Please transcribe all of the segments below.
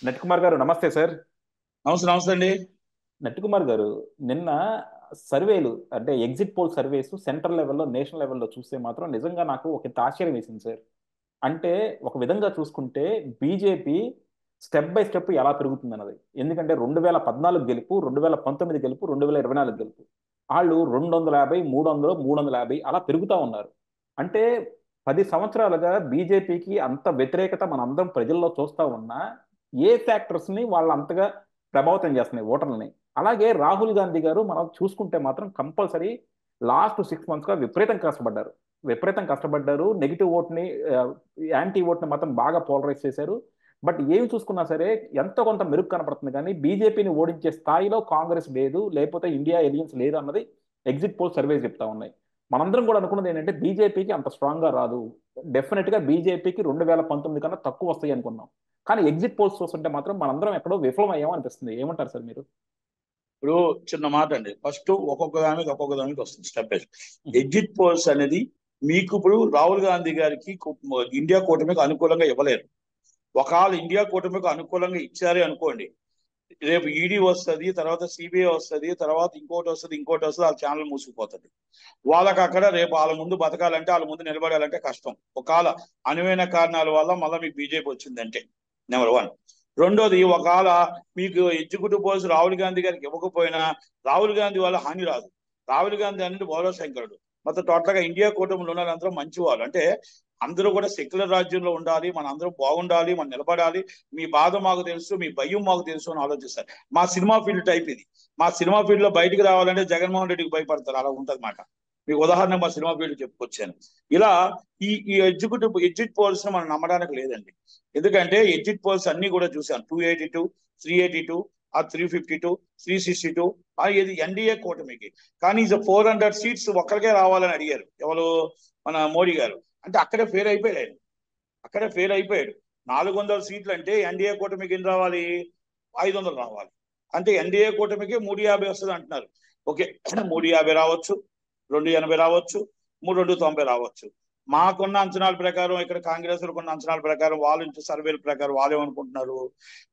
నట్ కుమార్ గారు నమస్తే సార్. నమస్తే నమస్తే అండి. నట్ కుమార్ గారు, నిన్న సర్వేలు అంటే ఎగ్జిట్ పోల్ సర్వేస్ సెంట్రల్ లెవెల్లో నేషనల్ లెవెల్లో చూస్తే మాత్రం నిజంగా నాకు ఒక ఇంత ఆశ్చర్యం వేసింది సార్. అంటే ఒక విధంగా చూసుకుంటే బీజేపీ స్టెప్ బై స్టెప్ ఎలా పెరుగుతుంది అన్నది. ఎందుకంటే 2014 గెలుపు, 2019 గెలుపు, 2024 గెలుపు, వాళ్ళు 250, 300, 350 అలా పెరుగుతూ ఉన్నారు. అంటే 10 సంవత్సరాలుగా బీజేపీకి అంత వ్యతిరేకత మన అందరం ప్రజల్లో చూస్తా ఉన్నా ఏ ఫ్యాక్టర్స్ ని వాళ్ళు అంతగా ప్రభావితం చేస్తున్నాయి ఓటర్లని. అలాగే రాహుల్ గాంధీ గారు మనం చూసుకుంటే మాత్రం కంపల్సరీ లాస్ట్ 6 మంత్స్ గా విపరీతం కష్టపడ్డారు. నెగిటివ్ ఓట్ని, యాంటీ ఓట్ని మాత్రం బాగా పోలరైజ్ చేశారు. బట్ ఏమి చూసుకున్నా సరే ఎంతో కొంత మెరుగు కనపడుతుంది, కానీ బీజేపీని ఓడించే స్థాయిలో కాంగ్రెస్ లేదు, లేకపోతే ఇండియా ఎలియన్స్ లేదు అన్నది ఎగ్జిట్ పోల్ సర్వే చెప్తా ఉన్నాయి. మనందరం కూడా అనుకున్నది ఏంటంటే బీజేపీకి అంత స్ట్రాంగ్ గా రాదు, డెఫినెట్ గా బీజేపీకి 2019 కన్నా తక్కువ వస్తాయి అనుకున్నాం. కానీ ఎగ్జిట్ పోల్స్ చూస్తుంటే మాత్రం మనందరం ఎక్కడో విఫలమయ్యాం అనిపిస్తుంది. ఏమంటారు సార్ మీరు? ఇప్పుడు చిన్న మాట అండి. ఫస్ట్ ఒక్కొక్క దానికి వస్తుంది step by step. Exit polls అనేది మీకు ఇప్పుడు రాహుల్ గాంధీ గారికి ఇండియా కూటమికి అనుకూలంగా ఇవ్వలేరు. ఒకవేళ ఇండియా కూటమికి అనుకూలంగా ఇచ్చారే అనుకోండి, రేపు ఈడీ వస్తుంది, తర్వాత సిబిఐ వస్తుంది, తర్వాత ఇంకోటి వస్తుంది, వాళ్ళ ఛానల్ మూసుకుపోతుంది. వాళ్ళకి అక్కడ రేపు వాళ్ళ ముందు బతకాలంటే, వాళ్ళ ముందు నిలబడాలంటే కష్టం. ఒకవేళ అనువైన కారణాల వల్ల మళ్ళీ మీకు బీజేపీ వచ్చిందంటే నెంబర్ వన్. రెండోది, ఒకవేళ మీకు ఎగ్జిక్యూటివ్ పోస్ట్ రాహుల్ గాంధీ గారికి ఇవ్వకపోయినా రాహుల్ గాంధీ వల్ల హాని రాదు. రాహుల్ గాంధీ అనేది బోలో శంకరుడు. మొత్తం టోటల్ గా ఇండియా కూటమిలో ఉన్న అందరూ మంచి వాళ్ళు. అంటే అందరూ కూడా సెక్యులర్ రాజ్యంలో ఉండాలి, మన అందరం బాగుండాలి, మనం నిలబడాలి, మీ బాధ మాకు తెలుసు, మీ భయం మాకు తెలుసు అని ఆలోచిస్తారు. మా సినిమా ఫీల్డ్ టైప్ ఇది. మా సినిమా ఫీల్డ్ లో బయటికి రావాలంటే జగన్మోహన్ రెడ్డికి భయపడతారు, అలా ఉంటది మాట. మీకు ఉదాహరణ మా సినిమా ఫీల్డ్ చెప్పుకొచ్చాను. ఇలా ఈ ఎగ్జిట్ పోల్స్ మనం నమ్మడానికి లేదండి. ఎందుకంటే ఎగ్జిట్ పోల్స్ అన్ని కూడా చూసాను. 282, 382, ఆ 352, 362 ఇది ఎన్డీఏ కూటమికి. కానీ 400 సీట్స్ ఒక్కరికే రావాలని అడిగారు ఎవరు, మన మోడీ గారు. అంటే అక్కడే ఫెయిల్ అయిపోయాడు. 400 సీట్లు అంటే ఎన్డీఏ కూటమికి ఎన్ని రావాలి? 500 రావాలి. అంటే ఎన్డీఏ కూటమికి 350 వస్తుంది అంటున్నారు. ఓకే, 350 రావచ్చు, 280 రావచ్చు, 3290 రావచ్చు. మాకున్న అంచనాల ప్రకారం, ఇక్కడ కాంగ్రెస్ ఉన్న అంచనాల ప్రకారం, వాళ్ళు ఇంటి సర్వేల ప్రకారం వాళ్ళు ఏమనుకుంటున్నారు,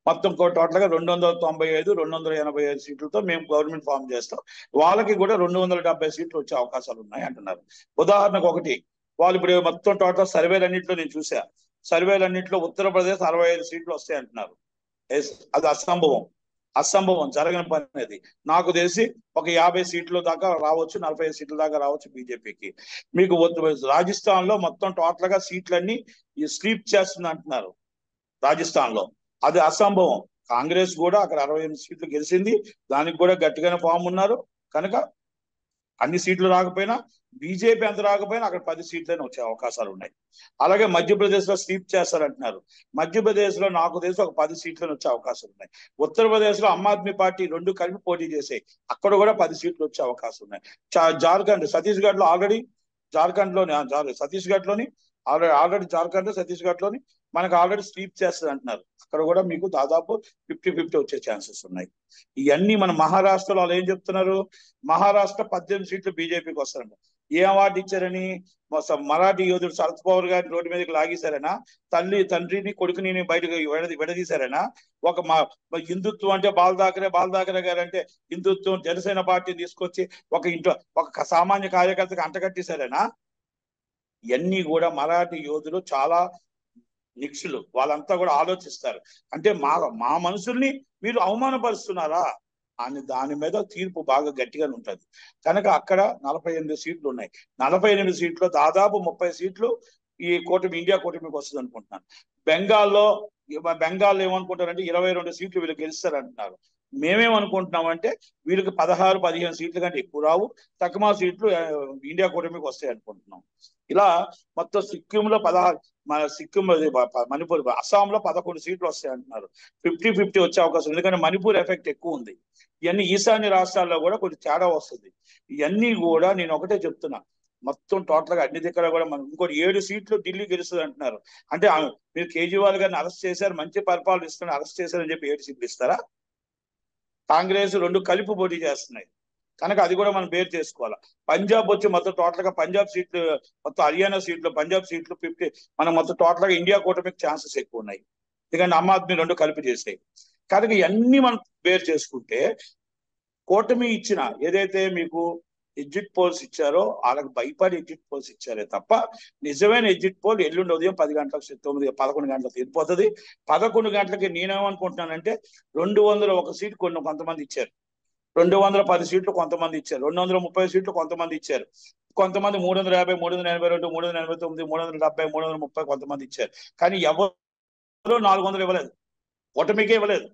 మొత్తం టోటల్ గా 295, 285 సీట్లతో మేము గవర్నమెంట్ ఫామ్ చేస్తాం, వాళ్ళకి కూడా 270 సీట్లు వచ్చే అవకాశాలు ఉన్నాయి అంటున్నారు. ఉదాహరణకు ఒకటి, వాళ్ళు ఇప్పుడు మొత్తం టోటల్ సర్వేలన్నింటిలో నేను చూసా, సర్వేలన్నింటిలో ఉత్తరప్రదేశ్ 65 సీట్లు వస్తాయి అంటున్నారు. అది అసంభవం, జరగని పని అది. నాకు తెలిసి ఒక 50 సీట్ల దాకా రావచ్చు, 45 సీట్ల దాకా రావచ్చు బీజేపీకి. మీకు రాజస్థాన్ లో మొత్తం టోటల్ గా సీట్లన్నీ స్లీప్ చేస్తుంది అంటున్నారు రాజస్థాన్ లో. అది అసంభవం. కాంగ్రెస్ కూడా అక్కడ 68 సీట్లు గెలిచింది, దానికి కూడా గట్టిగానే ఫామ్ ఉన్నారు. కనుక అన్ని సీట్లు రాకపోయినా, బీజేపీ అంత రాకపోయినా అక్కడ 10 సీట్లనే వచ్చే అవకాశాలు ఉన్నాయి. అలాగే మధ్యప్రదేశ్ లో స్వీప్ చేస్తారంటున్నారు. మధ్యప్రదేశ్ లో నాకు తెలిసి ఒక 10 సీట్లను వచ్చే అవకాశాలు ఉన్నాయి. ఉత్తరప్రదేశ్ లో ఆమ్ ఆద్మీ పార్టీ రెండు కలిపి పోటీ చేసాయి, అక్కడ కూడా 10 సీట్లు వచ్చే అవకాశం ఉన్నాయి. జార్ఖండ్, ఛత్తీస్గఢ్ లో ఆల్రెడీ, జార్ఖండ్ లోని ఛత్తీస్గఢ్ లోని ఆల్రెడీ జార్ఖండ్, ఛత్తీస్గఢ్ లోని మనకు ఆల్రెడీ స్వీప్ చేస్తుంది అంటున్నారు. అక్కడ కూడా మీకు దాదాపు 50-50 వచ్చే ఛాన్సెస్ ఉన్నాయి. ఇవన్నీ మన మహారాష్ట్రలో వాళ్ళు ఏం చెప్తున్నారు, మహారాష్ట్ర 18 సీట్లు బీజేపీకి వస్తారంట. ఏ అవార్డు ఇచ్చారని? మరాఠీ యోధుడు శరద్ పవార్ గారిని రోడ్డు మీదకి లాగేశారనా? తండ్రిని కొడుకుని బయటకు విడదీశారనా? ఒక హిందుత్వం అంటే బాల్ ఠాకరే గారు అంటే హిందుత్వం, జనసేన పార్టీ తీసుకొచ్చి ఒక ఇంట్లో ఒక సామాన్య కార్యకర్తకు అంటగట్టేశారనా? ఇవన్నీ కూడా మరాఠీ యోధులు చాలా నిక్షులు, వాళ్ళంతా కూడా ఆలోచిస్తారు. అంటే మా మనుషుల్ని మీరు అవమానపరుస్తున్నారా అని దాని మీద తీర్పు బాగా గట్టిగానే ఉంటుంది. కనుక అక్కడ 48 సీట్లు ఉన్నాయి. 48 సీట్లు దాదాపు 30 సీట్లు ఈ ఇండియా కూటమికి వస్తుంది అనుకుంటున్నాను. బెంగాల్లో ఏమనుకుంటారంటే 22 సీట్లు వీళ్ళు గెలుస్తారంటున్నారు. మేమేమనుకుంటున్నామంటే వీళ్ళకి 16-15 సీట్ల కంటే ఎక్కువ రావు, తక్కువ సీట్లు ఇండియా కూటమికి వస్తాయి అనుకుంటున్నాం. ఇలా మొత్తం సిక్కింలో 16, మణిపూర్, అస్సాంలో 11 సీట్లు వస్తాయి అంటున్నారు. 50-50 వచ్చే అవకాశం, ఎందుకంటే మణిపూర్ ఎఫెక్ట్ ఎక్కువ ఉంది. ఇవన్నీ ఈశాన్య రాష్ట్రాల్లో కూడా కొంచెం తేడా వస్తుంది. ఇవన్నీ కూడా నేను ఒకటే చెప్తున్నా, మొత్తం టోటల్ గా అన్ని దగ్గర కూడా మనం ఇంకోటి 7 సీట్లు ఢిల్లీ గెలుస్తుంది అంటున్నారు. అంటే మీరు కేజ్రీవాల్ గారిని అరెస్ట్ చేశారు, మంచి పరిపాలన ఇస్తున్నారు, అరెస్ట్ చేశారని చెప్పి 7 సీట్లు ఇస్తారా? కాంగ్రెస్ రెండు కలిపి పోటీ చేస్తున్నాయి. కనుక అది కూడా మనం బేర్ చేసుకోవాలి. పంజాబ్ వచ్చి మొత్తం టోటల్ గా పంజాబ్ సీట్లు, మొత్తం హర్యానా సీట్లు, పంజాబ్ సీట్లు 50, మనం మొత్తం టోటల్ గా ఇండియా కూటమికి ఛాన్సెస్ ఎక్కువ ఉన్నాయి. ఎందుకంటే ఆమ్ ఆద్మీ రెండు కలిపి చేసాయి. కనుక ఇవన్నీ మనం బేర్ చేసుకుంటే కూటమి ఇచ్చిన ఏదైతే మీకు ఎగ్జిట్ పోల్స్ ఇచ్చారో వాళ్ళకి భయపడి ఎగ్జిట్ పోల్స్ ఇచ్చారే తప్ప నిజమైన ఎగ్జిట్ పోల్ ఎల్లుండి ఉదయం 10 గంటలకు 11 గంటలకు వెళ్ళిపోతుంది. 11 గంటలకి నేనేమనుకుంటున్నానంటే 201 సీట్ కొంతమంది ఇచ్చారు, 210 సీట్లు కొంతమంది ఇచ్చారు, 230 సీట్లు కొంతమంది ఇచ్చారు, కొంతమంది 350, 382, 389, 370, 330 కొంతమంది ఇచ్చారు. కానీ ఎవరు 400 ఇవ్వలేదు, కూటమికే ఇవ్వలేదు,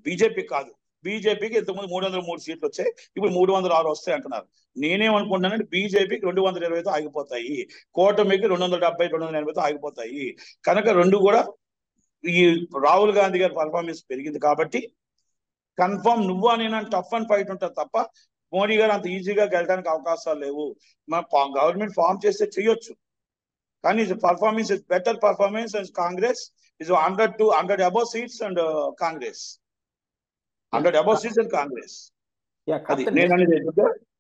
బీజేపీ కాదు. బీజేపీకి ఇంతకుముందు 303 సీట్లు వచ్చాయి, ఇప్పుడు 306 వస్తాయి అంటున్నారు. నేనేమనుకుంటున్నానంటే బీజేపీకి 220తో ఆగిపోతాయి, కూటమికి 270, 280తో ఆగిపోతాయి. కనుక రెండు కూడా ఈ రాహుల్ గాంధీ గారి పర్ఫార్మెన్స్ పెరిగింది కాబట్టి కన్ఫర్మ్ నువ్వు అని టఫ్ అండ్ ఫైట్ ఉంటుంది తప్ప మోడీ గారు అంత ఈజీగా గెలడానికి అవకాశాలు లేవు. మన గవర్నమెంట్ ఫామ్ చేస్తే చేయొచ్చు, కానీ performance is better performance and Congress is 100 to 100 above seats and Congress 100 above seats and Congress. అది నేను అనేది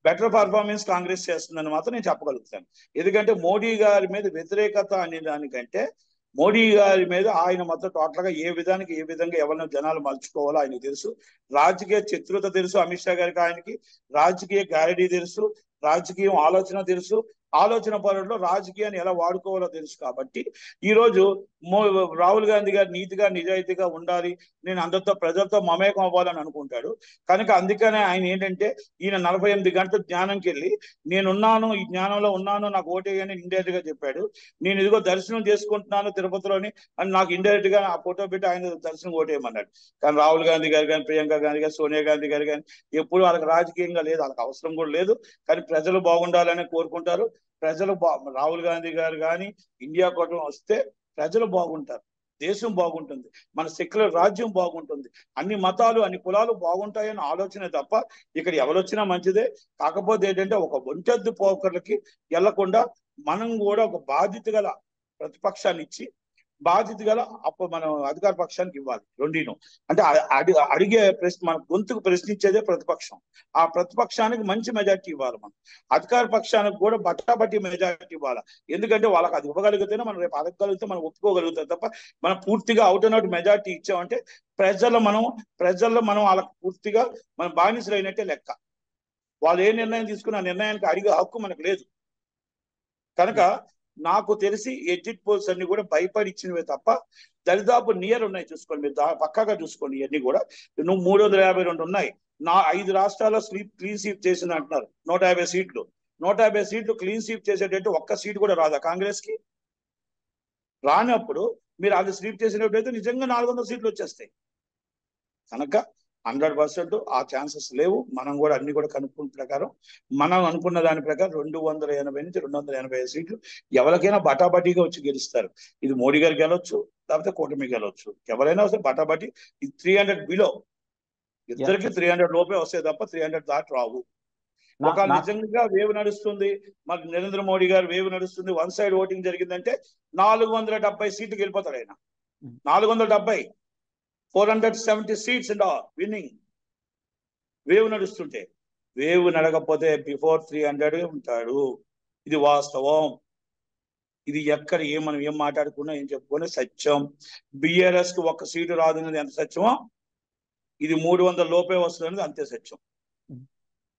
బెటర్ పర్ఫార్మెన్స్ కాంగ్రెస్ చేస్తుందని మాత్రం నేను చెప్పగలుగుతాను. ఎందుకంటే మోడీ గారి మీద వ్యతిరేకత అనే దానికంటే మోడీ గారి మీద ఆయన మొత్తం టోటల్ గా ఏ విధంగా ఎవరిని జనాలు మలుచుకోవాలో ఆయనకు తెలుసు, రాజకీయ చతురత తెలుసు అమిత్ షా గారికి, ఆయనకి రాజకీయ గ్యారెంటీ తెలుసు, రాజకీయం ఆలోచన తెలుసు, ఆలోచన పరుల్లో రాజకీయాన్ని ఎలా వాడుకోవాలో తెలుసు. కాబట్టి ఈ రోజు రాహుల్ గాంధీ గారు నీతిగా నిజాయితీగా ఉండాలి, నేను అందరితో ప్రజలతో మమేకం అవ్వాలని అనుకుంటాడు. కనుక అందుకనే ఆయన ఏంటంటే ఈయన 48 గంటల జ్ఞానంకి వెళ్ళి నేనున్నాను, ఈ జ్ఞానంలో ఉన్నాను, నాకు ఓటేయని ఇండైరెక్ట్ గా చెప్పాడు. నేను ఇదిగో దర్శనం చేసుకుంటున్నాను తిరుపతిలోని అని నాకు ఇండైరెక్ట్ గా ఆ ఫోటో పెట్టి ఆయన దర్శనం ఓటేయమన్నాడు. కానీ రాహుల్ గాంధీ గారు కానీ, ప్రియాంక గాంధీ గారు, సోనియా గాంధీ గారు కానీ ఎప్పుడు వాళ్ళకి రాజకీయంగా లేదు, వాళ్ళకి అవసరం కూడా లేదు. కానీ ప్రజలు బాగుండాలని కోరుకుంటారు. ప్రజలు రాహుల్ గాంధీ గారు కానీ ఇండియా కూటమి వస్తే ప్రజలు బాగుంటారు, దేశం బాగుంటుంది, మన సెక్యులర్ రాజ్యం బాగుంటుంది, అన్ని మతాలు అన్ని కులాలు బాగుంటాయని ఆలోచన తప్ప ఇక్కడ ఎవరొచ్చినా మంచిదే. కాకపోతే ఏంటంటే ఒక ఒంటెద్దు పోకర్లకి వెళ్లకుండా మనం కూడా ఒక బాధ్యత గల ప్రతిపక్షాన్ని ఇచ్చి బాధ్యత గల మనం అధికార పక్షానికి ఇవ్వాలి. రెండీను అంటే అడిగే ప్రశ్న మన గొంతుకు ప్రశ్నించేదే ప్రతిపక్షం. ఆ ప్రతిపక్షానికి మంచి మెజార్టీ ఇవ్వాలి, మనం అధికార పక్షానికి కూడా బట్టాబట్టి మెజార్టీ ఇవ్వాలి. ఎందుకంటే వాళ్ళకి అది ఇవ్వగలిగితేనే మనం రేపు అడగగలిగితే మనం ఒప్పుకోగలుగుతాం తప్ప మనం పూర్తిగా అవుట్ అండ్ అవుట్ మెజార్టీ ఇచ్చామంటే ప్రజల్లో మనం వాళ్ళకి పూర్తిగా మనం బానిసలు అయినట్టే లెక్క. వాళ్ళు ఏ నిర్ణయం తీసుకున్న నిర్ణయానికి అడిగే హక్కు మనకు లేదు. కనుక నాకు తెలిసి ఎగ్జిట్ పోల్స్ అన్ని కూడా భయపడి ఇచ్చినవే తప్ప దరిదాపు నియర్ ఉన్నాయి. చూసుకోండి, మీరు పక్కాగా చూసుకోండి. ఇవన్నీ కూడా 352 ఉన్నాయి. 5 రాష్ట్రాల్లో క్లీన్ స్వీప్ చేసింది అంటున్నారు. 150 సీట్లు 150 సీట్లు క్లీన్ స్వీప్ చేసేటట్టు ఒక్క సీట్ కూడా రాదా కాంగ్రెస్ కి? రానప్పుడు మీరు అది స్వీప్ చేసినట్టయితే నిజంగా 400 సీట్లు వచ్చేస్తాయి. కనుక 100% ఆ ఛాన్సెస్ లేవు. మనం కూడా అన్ని కూడా కనుక్కున్న ప్రకారం మనం అనుకున్న దాని ప్రకారం 280 నుంచి 285 సీట్లు ఎవరికైనా బటాబటీగా వచ్చి గెలుస్తారు. ఇది మోడీ గారు గెలవచ్చు, లేకపోతే కూటమి గెలవచ్చు, ఎవరైనా వస్తే బటాబటీ. ఇది 300 బిలో, ఇద్దరికి 300 లోపే వస్తాయి తప్ప 300 దాటి రావు. ఒక నిజంగా వేవ్ నడుస్తుంది, మరి నరేంద్ర మోడీ గారు వేవ్ నడుస్తుంది, వన్ సైడ్ ఓటింగ్ జరిగిందంటే 470 సీట్లు గెలిపోతాడు ఆయన. 470, 470 సీట్స్ అండ్ విన్నింగ్. వేవ్ నడుస్తుంటే, వేవ్ నడకపోతే బిఫోర్ 300 ఉంటాడు. ఇది వాస్తవం. ఇది ఎక్కడ మనం ఏం మాట్లాడుకున్నా ఏం చెప్పుకున్నా సత్యం. బిఆర్ఎస్ కి ఒక్క సీటు రాదు అనేది ఎంత సత్యమో ఇది 300 లోపే వస్తుంది అనేది అంతే సత్యం.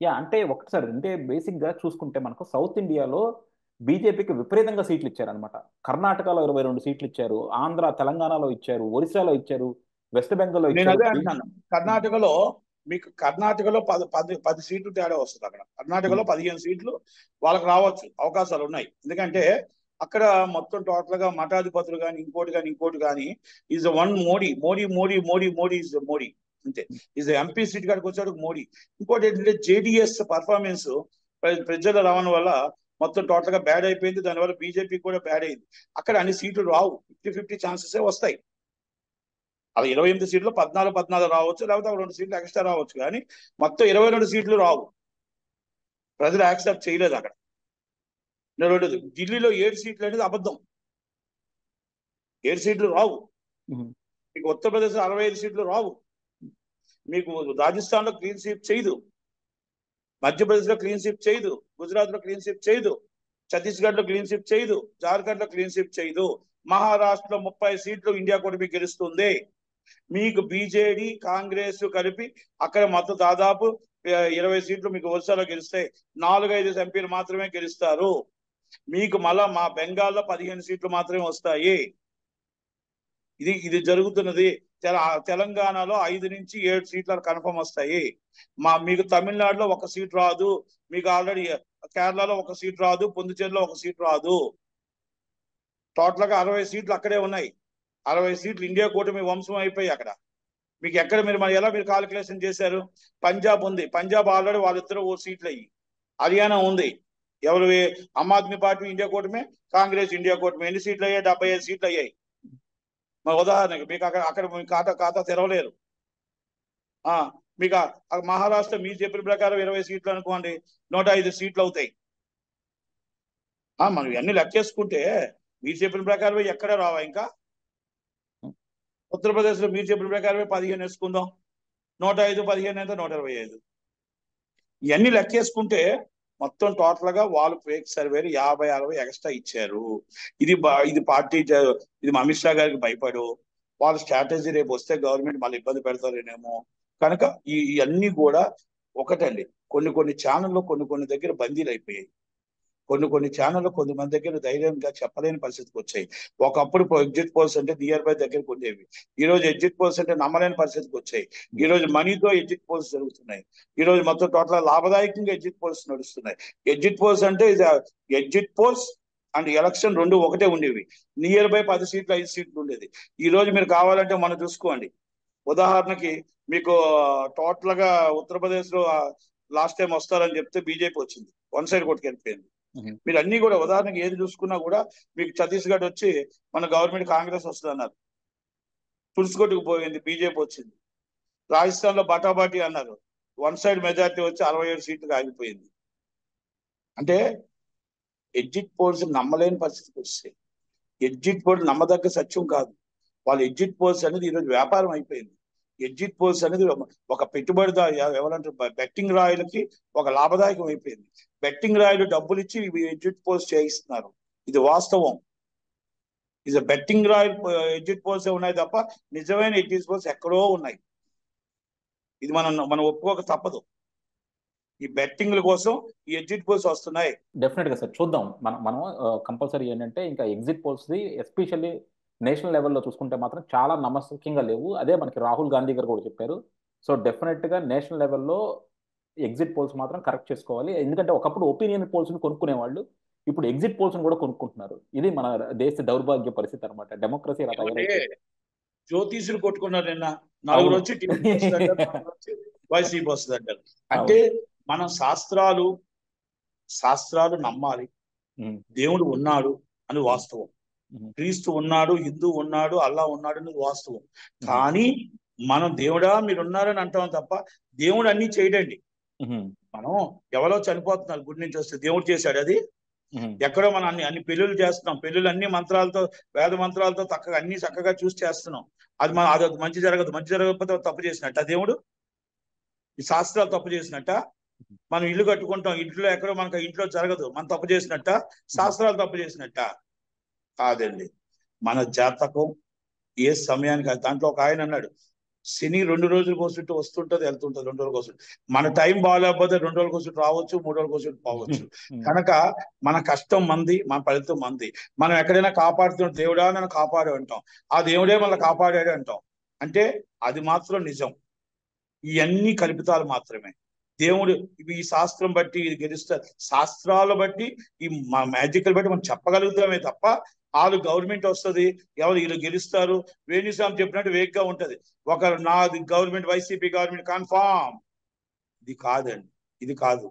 అంటే ఒకసారి అంటే బేసిక్ గా చూసుకుంటే మనకు సౌత్ ఇండియాలో బీజేపీకి విపరీతంగా సీట్లు ఇచ్చారనమాట. కర్ణాటకలో 22 సీట్లు ఇచ్చారు, ఆంధ్ర తెలంగాణలో ఇచ్చారు, ఒరిస్సాలో ఇచ్చారు, వెస్ట్ బెంగాల్లో నేను అదే ఇచ్చారు. అంటున్నాను, కర్ణాటకలో 10 సీట్లు తేడా వస్తుంది. అక్కడ కర్ణాటకలో 15 సీట్లు వాళ్ళకి రావచ్చు, అవకాశాలు ఉన్నాయి. ఎందుకంటే అక్కడ మొత్తం టోటల్ గా మఠాధిపతులు కానీ ఇంకోటి కానీ is one Modi is Modi అంతే. ఈజ్ ఎంపీ సీట్ కాడికి వచ్చాడు మోడీ. ఇంకోటి ఏంటంటే జేడిఎస్ పర్ఫార్మెన్స్ ప్రజల రావడం వల్ల మొత్తం టోటల్ గా బ్యాడ్ అయిపోయింది. దానివల్ల బీజేపీ కూడా బ్యాడ్ అయింది. అక్కడ అన్ని సీట్లు రావు, 50-50 ఛాన్సెస్ వస్తాయి. అలా 28 సీట్లు 14 రావచ్చు, లేకపోతే 2 సీట్లు ఎక్స్ట్రా రావచ్చు, కానీ మొత్తం 22 సీట్లు రావు. ప్రజలు యాక్సెప్ట్ చేయలేదు అక్కడ. రెండోది ఢిల్లీలో 7 సీట్లు అనేది అబద్ధం, 7 సీట్లు రావు. మీకు ఉత్తరప్రదేశ్ 65 సీట్లు రావు. మీకు రాజస్థాన్ లో క్లీన్ స్వీప్ చేయదు, మధ్యప్రదేశ్ లో క్లీన్ స్వీప్ చేయదు, గుజరాత్ లో క్లీన్ స్వీప్ చేయదు, ఛత్తీస్గఢ్ లో క్లీన్ స్వీప్ చేయదు, జార్ఖండ్ లో క్లీన్ స్వీప్ చేయదు. మహారాష్ట్రలో 30 సీట్లు ఇండియా కూటమి గెలుస్తుంది. మీకు బీజేడీ కాంగ్రెస్ కలిపి అక్కడ మొత్తం దాదాపు 20 సీట్లు మీకు ఒరిస్సాలో గెలుస్తాయి. 4-5 ఎంపీలు మాత్రమే గెలుస్తారు. మీకు మళ్ళా మా బెంగాల్లో 15 సీట్లు మాత్రమే వస్తాయి. ఇది జరుగుతున్నది. తెలంగాణలో 5 నుంచి 7 సీట్ల కన్ఫర్మ్ వస్తాయి. మీకు తమిళనాడులో 1 సీట్ రాదు. మీకు ఆల్రెడీ కేరళలో 1 సీట్ రాదు. పుదుచ్చేరిలో 1 సీట్ రాదు. టోటల్ గా 60 సీట్లు అక్కడే ఉన్నాయి. 60 సీట్లు ఇండియా కూటమి వంశం అయిపోయి అక్కడ. మీకు ఎక్కడ ఎలా మీరు కాలిక్యులేషన్ చేశారు? పంజాబ్ ఉంది. పంజాబ్ ఆల్రెడీ వాళ్ళిద్దరూ 4 సీట్లు అయ్యి. హర్యానా ఉంది. ఎవరు? ఆమ్ ఆద్మీ పార్టీ ఇండియా కూటమి, కాంగ్రెస్ ఇండియా కూటమి. ఎన్ని సీట్లు అయ్యాయి? 75 సీట్లు అయ్యాయి. మరి ఉదాహరణకి మీకు అక్కడ ఖాతా తెరవలేరు. మీకు మహారాష్ట్ర మీరు చెప్పిన ప్రకారం 20 సీట్లు అనుకోండి, 105 సీట్లు అవుతాయి. మనం ఇవన్నీ లెక్కేసుకుంటే మీరు చెప్పిన ప్రకారం ఎక్కడ రావా? ఇంకా ఉత్తరప్రదేశ్ లో మీరు చెప్పిన ప్రకారమే 15 వేసుకుందాం. 105, 15 అయితే 125. ఇవన్నీ లెక్కేసుకుంటే మొత్తం టోటల్ గా వాళ్ళు ఫేక్ సర్వేలు 50-60 ఎక్స్ట్రా ఇచ్చారు. ఇది పార్టీ, ఇది అమిత్ షా గారికి భయపడు వాళ్ళ స్ట్రాటజీ. రేపు వస్తే గవర్నమెంట్ మళ్ళీ ఇబ్బంది పెడతారేనేమో కనుక ఇవన్నీ కూడా ఒకటండి. కొన్ని ఛానల్లో కొన్ని దగ్గర బందీలు అయిపోయాయి. కొన్ని ఛానల్లో కొంతమంది దగ్గర ధైర్యంగా చెప్పలేని పరిస్థితికి వచ్చాయి. ఒకప్పుడు ఎగ్జిట్ పోల్స్ అంటే నియర్ బై దగ్గరకు ఉండేవి. ఈ రోజు ఎగ్జిట్ పోల్స్ అంటే నమ్మలేని పరిస్థితికి వచ్చాయి. ఈ రోజు మనీతో ఎగ్జిట్ పోల్స్ జరుగుతున్నాయి. ఈ రోజు మొత్తం టోటల్ లాభదాయకంగా ఎగ్జిట్ పోల్స్ నడుస్తున్నాయి. ఎగ్జిట్ పోల్స్ అంటే ఎగ్జిట్ పోల్స్ అండ్ ఎలక్షన్ 2 ఒకటే ఉండేవి. నియర్ బై 10 సీట్లు 5 సీట్లు ఉండేది. ఈ రోజు మీరు కావాలంటే మనం చూసుకోండి. ఉదాహరణకి మీకు టోటల్ గా ఉత్తరప్రదేశ్ లో లాస్ట్ టైం వస్తారని చెప్తే బీజేపీ వచ్చింది. 1 సైడ్ కొట్టుకెళ్ళిపోయింది. మీరు అన్ని కూడా ఉదాహరణకి ఏది చూసుకున్నా కూడా మీకు ఛత్తీస్గఢ్ వచ్చి మన గవర్నమెంట్ కాంగ్రెస్ వస్తుంది అన్నారు, తుడుచుకొట్టుకు పోయింది, బీజేపీ వచ్చింది. రాజస్థాన్ లో బటాబాటీ అన్నారు, 1 సైడ్ మెజార్టీ వచ్చి 67 సీట్లకు ఆగిపోయింది. అంటే ఎగ్జిట్ పోల్స్ నమ్మలేని పరిస్థితికి వస్తాయి. ఎగ్జిట్ పోల్ నమ్మదగ్గ సత్యం కాదు. వాళ్ళ ఎగ్జిట్ పోల్స్ అనేది ఈరోజు వ్యాపారం అయిపోయింది. ఎగ్జిట్ పోల్స్ అనేది ఒక పెట్టుబడిదారు, ఎవరంటారు, బెట్టింగ్ రాయులకి ఒక లాభదాయకం అయిపోయింది. బెట్టింగ్ రాయులు డబ్బులు ఇచ్చి ఎగ్జిట్ పోల్స్ చేయిస్తున్నారు. ఇది వాస్తవం. ఇది బెట్టింగ్ రాయల్ ఎగ్జిట్ పోల్స్ ఉన్నాయి తప్ప నిజమైన ఎగ్జిట్ పోల్స్ ఎక్కడో ఉన్నాయి. ఇది మనం ఒప్పుకోక తప్పదు. ఈ బెట్టింగ్ల కోసం ఈ ఎగ్జిట్ పోల్స్ వస్తున్నాయి. డెఫినెట్ గా సార్ చూద్దాం. మనం కంపల్సరీ ఏంటంటే ఇంకా ఎగ్జిట్ పోల్స్ ఎస్పెషల్లీ నేషనల్ లెవెల్లో చూసుకుంటే మాత్రం చాలా నమ్మకంగా లేవు. అదే మనకి రాహుల్ గాంధీ గారు కూడా చెప్పారు. సో డెఫినెట్ గా నేషనల్ లెవెల్లో ఎగ్జిట్ పోల్స్ మాత్రం కరెక్ట్ చేసుకోవాలి. ఎందుకంటే ఒకప్పుడు ఒపీనియన్ పోల్స్ ని కొనుక్కునేవాళ్ళు, ఇప్పుడు ఎగ్జిట్ పోల్స్ ని కూడా కొనుక్కుంటున్నారు. ఇది మన దేశ దౌర్భాగ్య పరిస్థితి అనమాట. డెమోక్రసీ ఇలా తయారైతే జ్యోతిషులు కొట్టుకున్నారు. నిన్న 4 వచ్చి టీడీపీ వస్తుంది అంటారు, 4 వచ్చి వైసీపీ వస్తుంది అంటారు. అంటే మనం శాస్త్రాలు నమ్మాలి. దేవుడు ఉన్నాడు అని వాస్తవం, క్రీస్తు ఉన్నాడు, హిందూ ఉన్నాడు, అల్లా ఉన్నాడు అనేది వాస్తవం. కానీ మనం దేవుడా మీరు ఉన్నారని అంటాం తప్ప దేవుడు అన్ని చేయడండి. మనం ఎవరో చనిపోతున్నారు, గుడి నుంచి వస్తే దేవుడు చేశాడు. అది ఎక్కడో మనం అన్ని పెళ్ళిళ్ళు చేస్తున్నాం. పెళ్ళిళ్ళు అన్ని మంత్రాలతో, వేద మంత్రాలతో అన్ని చక్కగా చూసి చేస్తున్నాం. అది మంచి జరగకపోతే తప్పు చేసినట్ట దేవుడు? ఈ శాస్త్రాలు తప్పు చేసినట్ట? మనం ఇల్లు కట్టుకుంటాం, ఇంట్లో ఎక్కడో మనకు ఇంట్లో జరగదు, మనం తప్పు చేసినట్ట? శాస్త్రాలు తప్పు చేసినట్ట? కాదండి. మన జాతకం ఏ సమయానికి, దాంట్లో ఒక ఆయన అన్నాడు, శని 2 రోజుల కోసం వస్తుంటది, వెళ్తుంటది 2 రోజుల కోసం. మన టైం బాగాలేకపోతే 2 రోజుల కోసం రావచ్చు, 3 రోజుల కోసం పోవచ్చు. కనుక మన కష్టం మంది, మన ఫలితం మంది. మనం ఎక్కడైనా కాపాడుతున్న దేవుడా నన్ను కాపాడు అంటాం, ఆ దేవుడే మనల్ని కాపాడాడు అంటాం. అంటే అది మాత్రం నిజం. ఇవన్నీ కల్పితాలు మాత్రమే. దేవుడు ఈ శాస్త్రం బట్టి ఇది గెలుస్తారు, శాస్త్రాలు బట్టి ఈ మ్యాజికల్ బట్టి మనం చెప్పగలుగుతామే తప్ప వాళ్ళు గవర్నమెంట్ వస్తుంది, ఎవరు వీళ్ళు గెలుస్తారు, వేణుస్వామి చెప్పినట్టు వేగ్గా ఉంటది. నాది గవర్నమెంట్, వైసీపీ గవర్నమెంట్ కన్ఫామ్. ఇది కాదండి, ఇది కాదు.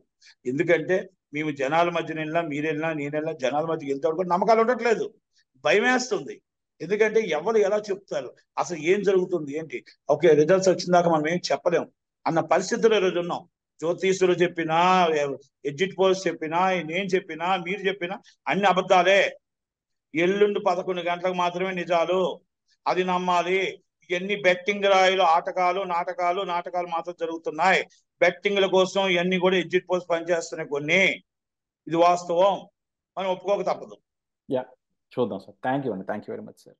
ఎందుకంటే మేము జనాల మధ్యన వెళ్ళినా, మీరు వెళ్ళినా, నేను వెళ్ళినా, జనాల మధ్యకి వెళ్తాడు కూడా నమ్మకాలు ఉండట్లేదు, భయం వేస్తుంది. ఎందుకంటే ఎవరు ఎలా చెప్తారు, అసలు ఏం జరుగుతుంది ఏంటి, ఓకే రిజల్ట్స్ వచ్చిందాక మనం ఏం చెప్పలేం అన్న పరిస్థితుల్లో ఈరోజు ఉన్నాం. జ్యోతిషులు చెప్పినా, ఎగ్జిట్ పోల్స్ చెప్పినా, నేను చెప్పినా, మీరు చెప్పినా అన్ని అబద్ధాలే. ఎల్లుండి 11 గంటలకు మాత్రమే నిజాలు, అది నమ్మాలి. ఇవన్నీ బెట్టింగ్ రాయిలు, నాటకాలు మాత్రం జరుగుతున్నాయి. బెట్టింగ్ల కోసం ఇవన్నీ కూడా ఎగ్జిట్ పోల్స్ పనిచేస్తున్నాయి కొన్ని. ఇది వాస్తవం, మనం ఒప్పుకోక తప్పదు. చూద్దాం సార్. థ్యాంక్ యూ అండి. Thank you very much sir.